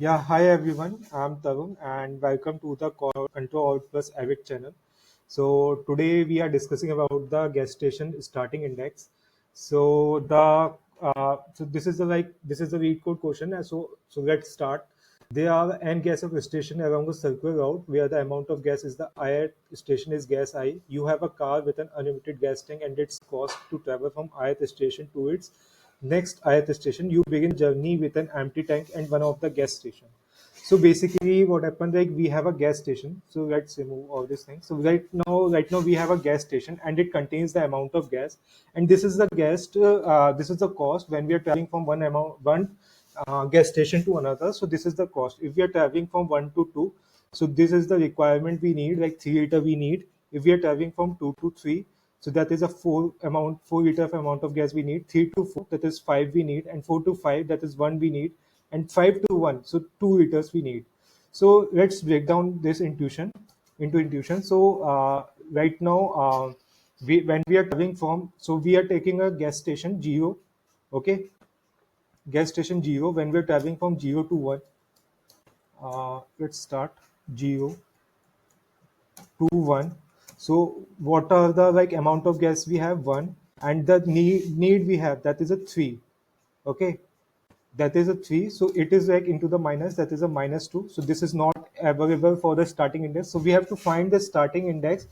Yeah, hi everyone. I'm Tarun and welcome to the Ctrl-Alt-Evict channel. So today we are discussing about the gas station starting index. So this is the read code question. So let's start. There are n gas of station along a circular route where the amount of gas is the I at station is gas I. You have a car with an unlimited gas tank and its cost to travel from ith station to its next ith station. You begin journey with an empty tank and one of the gas station. So basically, what happened, like we have a gas station. So let's remove all these things. So right now we have a gas station, and it contains the amount of gas, and this is the gas. This is the cost when we are traveling from one gas station to another. So this is the cost. If we are traveling from one to two, so this is the requirement we need, like 3 liter we need. If we are traveling from two to three, so that is a 4 liter of amount of gas we need. Three to four, that is five we need, and four to five, that is one we need, and 5 to 1, so 2 liters we need. So let's break down this intuition. So right now, when we are traveling from, so we are taking a gas station 0. Okay, gas station 0. When we are traveling from 0 to 1, let's start 0 to 1. So what are the like amount of gas we have? 1. And the need we have, that is a 3. Okay, that is a 3, so it is like into the minus, that is a -2. So this is not available for the starting index, so we have to find the starting index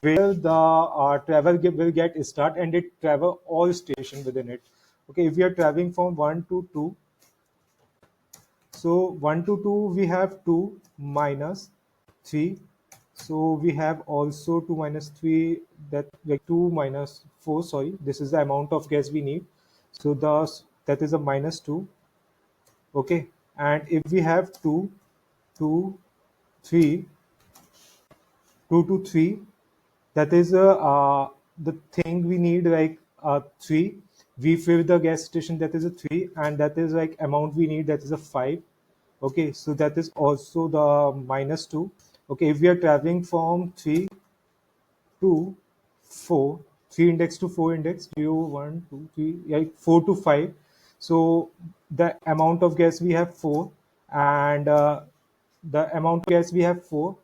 where the will get start and it travel all station within it. Okay, if we are traveling from 1 to 2, so 1 to 2 we have 2 minus 3. So we have also 2 minus 3, that like 2 minus 4, sorry, this is the amount of gas we need. So that is a -2. Okay, and if we have 2 3 2 to 3, that is the thing we need, like 3. We fill the gas station, that is a 3, and that is like amount we need, that is a 5. Okay, so that is also the -2. Okay, if we are traveling from 3 to 4, 3 index to 4 index, 0 1 2 3, like 4 to 5. So the amount of gas we have 4, and the amount of gas we have 4,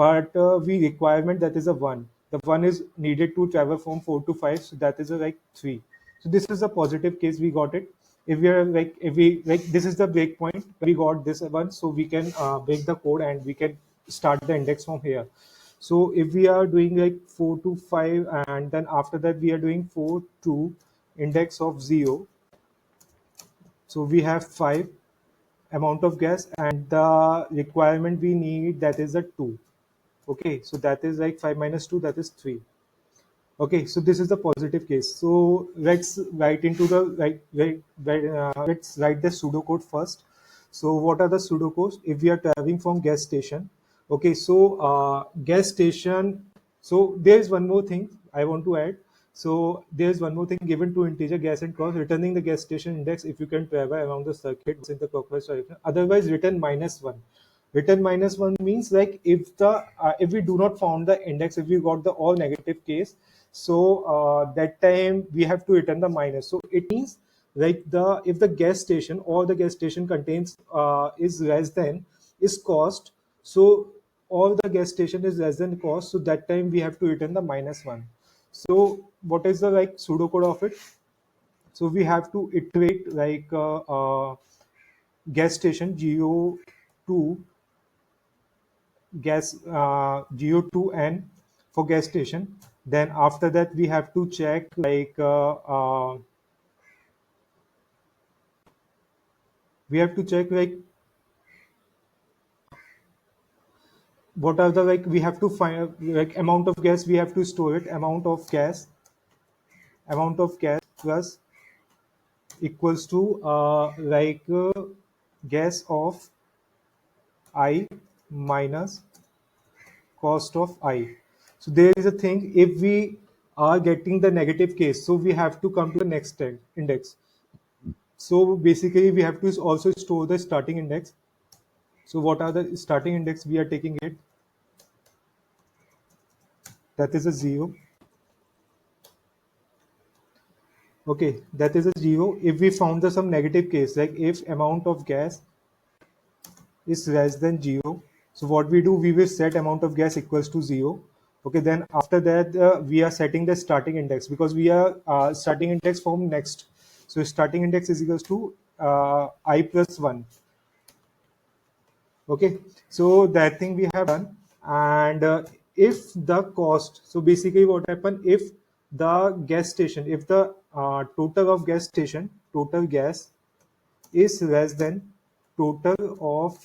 but we requirement, that is a 1. The 1 is needed to travel from 4 to 5, so that is a like 3. So this is a positive case, we got it. If we are like, if we like, this is the break point, we got this one, so we can break the code and we can start the index from here. So if we are doing like 4 to 5, and then after that we are doing 4 to index of 0, so we have 5 amount of gas, and the requirement we need, that is a 2. Okay, so that is like 5 minus 2, that is 3. Okay, so this is the positive case. So let's write into the let's write the pseudocode first. So what are the pseudocodes? If we are traveling from gas station, okay, so gas station. So there is one more thing I want to add. So there is one more thing, given to integer gas and cost, returning the gas station index if you can travel around the circuit in the clockwise direction. Otherwise, return -1. Return -1 means like if we do not found the index, if we got the all negative case, so that time we have to return the minus. So it means like the if the gas station or the gas station contains is less than is cost, so all the gas station is less than cost, so that time we have to return the -1. So what is the like pseudocode of it? So we have to iterate like gas station go2 gas go2n for gas station. Then after that we have to check like we have to check like what are the like we have to find like amount of gas we have to store it. Amount of gas plus equals to gas of I minus cost of I. So there is a thing, if we are getting the negative case, so we have to come to the next index. So basically we have to also store the starting index. So what are the starting index we are taking it? That is a 0. Okay, that is a 0. If we found the some negative case, like if amount of gas is less than 0. So what we do, we will set amount of gas equals to 0. Okay, then after that we are setting the starting index, because we are starting index from next. So starting index is equals to I plus 1. Okay, so that thing we have done. And if the cost, so basically what happen, if the gas station, if the total of gas station, total gas is less than total of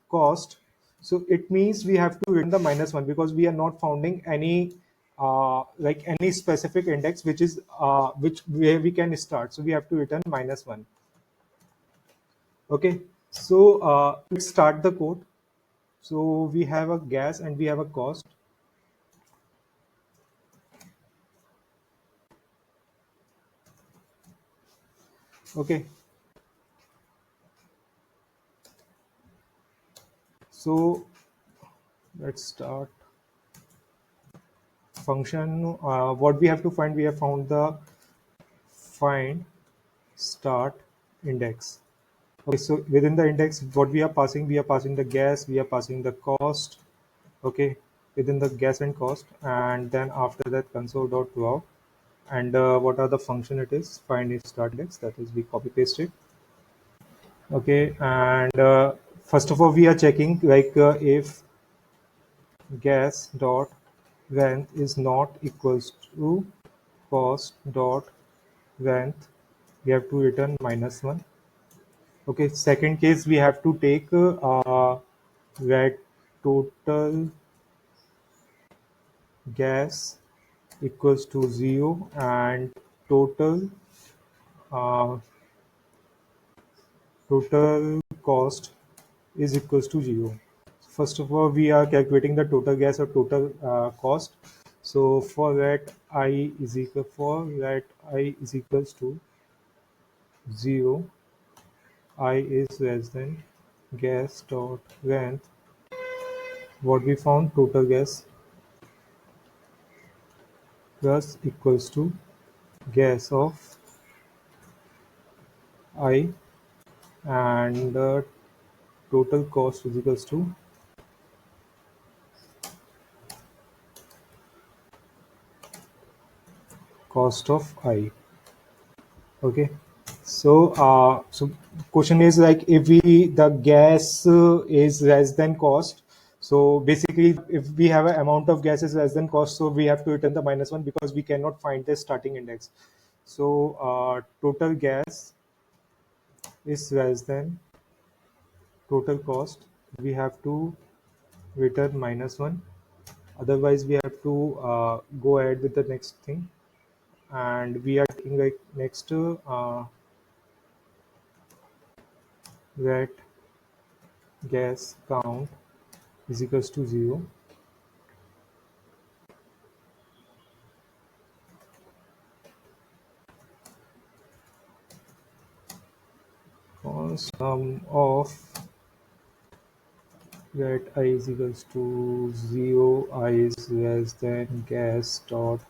cost, so it means we have to return the minus one, because we are not finding any like any specific index which is which where we can start, so we have to return minus one. Okay, so let's start the code. So we have a gas and we have a cost. Okay, so let's start function. What we have to find, we have found the find start index. Okay, so within the index, what we are passing the gas, we are passing the cost. Okay, within the gas and cost, and then after that console.log, and what are the function it is, find its start index, that is we copy paste it. Okay, and first of all we are checking like if gas dot length is not equals to cost dot length, we have to return minus one. Okay, second case we have to take that total gas equals to 0 and total uh, total cost is equals to 0. First of all, we are calculating the total gas or total cost. So for that I is equals to 0, I is less than gas dot length. What we found, total gas plus equals to gas of I, and the total cost is equals to cost of I. Okay, so so question is like, if we the gas is less than cost, so basically if we have an amount of gas is less than cost, so we have to return the minus one, because we cannot find the starting index. So total gas is less than total cost, we have to return minus one, otherwise we have to go ahead with the next thing. And we are taking like next that gas count is equals to 0. Sum of that I is equals to 0, I is less than gas dot.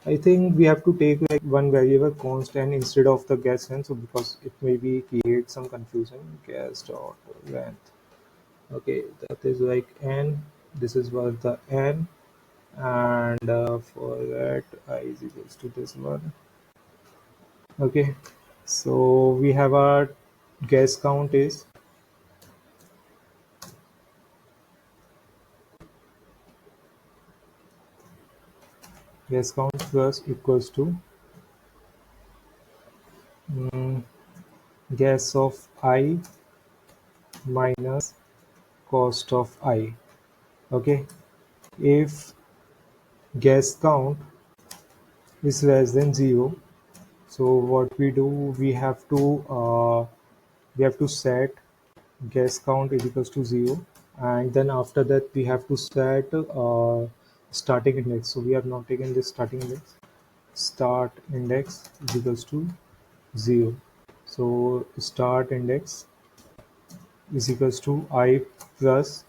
I think we have to take like one variable constant instead of the gas length, so because it may be create some confusion. Gas dot length. Okay, that is like n. This is what the n, and for that I is equals to this one. Okay, so we have our gas count is gas count plus equals to mm, gas of I minus cost of I. Okay, if gas count is less than 0, so what we do, we have to set gas count is equals to 0, and then after that we have to set starting index. So we have not taken this starting index. Start index is equals to 0. So start index is equals to I plus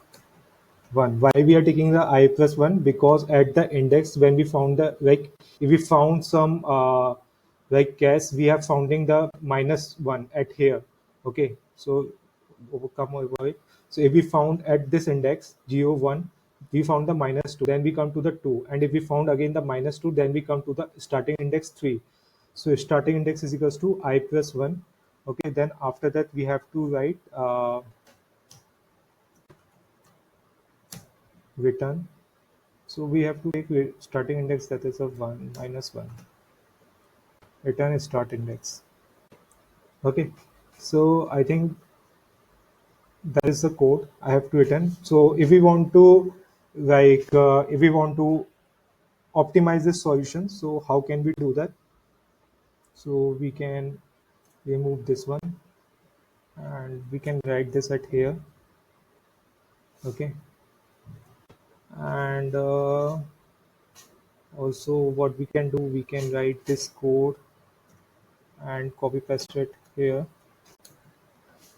1. Why we are taking the I plus 1? Because at the index, when we found the, like, if we found some like gas, we have founding the minus 1 at here. Okay, so overcome over it. So if we found at this index 0 1, we found the minus 2, then we come to the 2, and if we found again the minus 2, then we come to the starting index 3. So starting index is equals to I plus 1. Okay, then after that we have to write return. So we have to take starting index, that is a 1 minus 1, return start index. Okay, so I think that is the code I have to return. So if we want to, if we want to optimize this solution, so how can we do that? So we can remove this one and we can write this at here. Okay, and also what we can do, we can write this code and copy paste it here.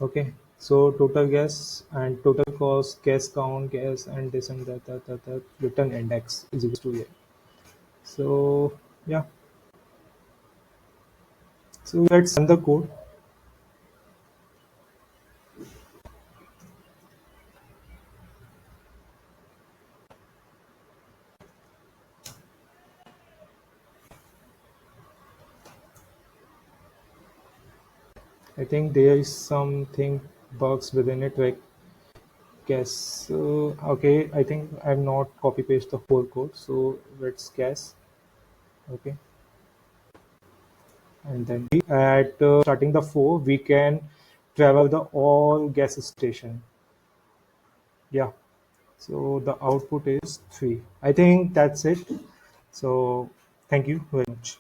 Okay, so total gas and total cost, gas count, gas, and this and that return index is equal to it. So yeah, so let's run the code. I think there is something bugs within it, like guess. Okay, I think I'm not copy paste the whole code. So let's guess. Okay, and then we, at starting the 4, we can travel the all gas station. Yeah. So the output is 3. I think that's it. So thank you very much.